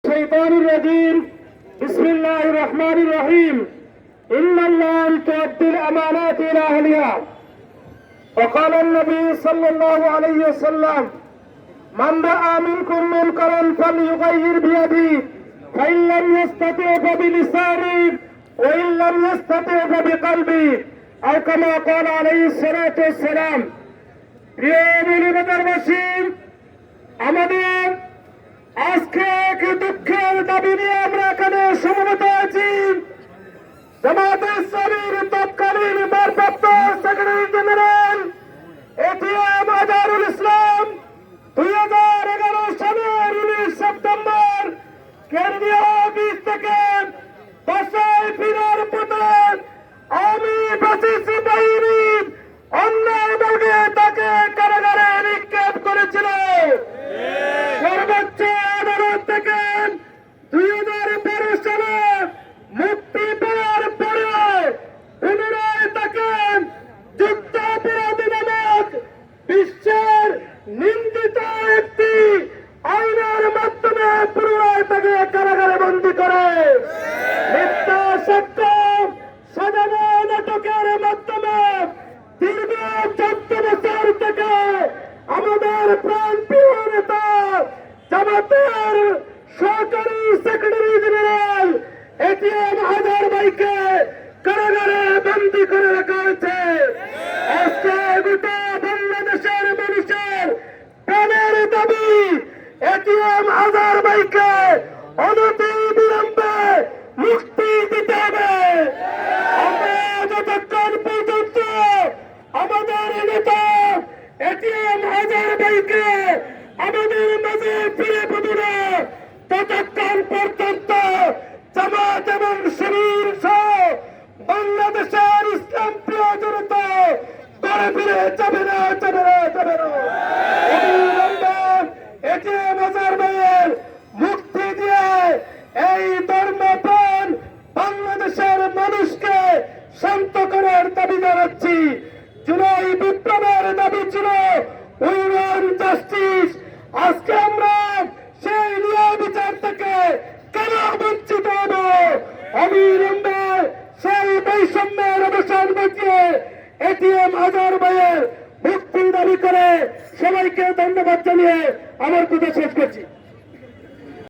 الشيطان الرجيم بسم الله الرحمن الرحيم إن الله تؤدي الأمانات إلى أهلها وقال النبي صلى الله عليه وسلم من رأى منكم منكرا فليغير بيده فإن لم يستطع فبلسانه وإن لم يستطع فبقلبه أو كما قال عليه الصلاة والسلام প্রিয় মুমিনবাসী আমাদের আজকে এক দুঃখের দাবি নিয়ে আমরা এখানে সমবেত আছি। জামায়াতে ইসলামীর তৎকালীন ভারপ্রাপ্ত secretary general ATM Azharul Islam 2011 সালের 19 সেপ্টেম্বর কেন্দ্রীয় অফিস থেকে বাসায় ফেরার পথে আওয়ামী ফ্যাসিস্ট বাহিনী অন্যায়ভাবে তাকে কারাগারে নিক্ষেপ করেছিল। সর্বোচ্চ আদালত থেকে 2012 সালে মুক্তি পাওয়ার পরে পুনরায় তাকে যুদ্ধাপরাধী নামক বিশ্বের নিন্দিত একটি আইনের মাধ্যমে পুনরায় তাকে কারাগারে বন্দী করে মিথ্যা সাক্ষ্য সাজানো নাটকের মাধ্যমে দীর্ঘ 14 বছর থেকে আমাদের প্রাণপ্রিয় নেতা জামাতের সহকারী সেক্রেটারি জেনারেল এটিএম আজহার ভাইকে কারাগারে বন্দী করে রাখা হয়েছে। আজকে গোটা বাংলাদেশের মানুষের প্রাণের দাবি এটিএম আজহার ভাইকে অনতি বিলম্বে মুক্তি দিতে হবে। আমরা যতক্ষণ পর্যন্ত আমাদের নেতা এটিএম আজহার ভাইকে আমাদের মাঝে ফিরে পাবো না, ততক্ষণ পর্যন্ত জামাত এবং শিবির সহ বাংলাদেশের ইসলাম প্রিয় জনতা ঘরে ফিরে যাবে না, যাবে না, যাবে না। এটিএম আজহার ভাইয়ের মুক্তি দিয়ে এই ধর্মপ্রাণ বাংলাদেশের মানুষকে শান্ত করার দাবি জানাচ্ছি। জুলাই বিপ্লবের দাবি ছিল উই ওয়ান্ট জাস্টিস। আজকে আমরা সেই ন্যায় বিচার থেকে কেন বঞ্চিত হব? অবিলম্বে সেই বৈষম্যের অবসান ঘটিয়ে এটিএম আজহার ভাইয়ের মুক্তি দাবি করে সবাইকে ধন্যবাদ জানিয়ে আমার কথা শেষ করছি।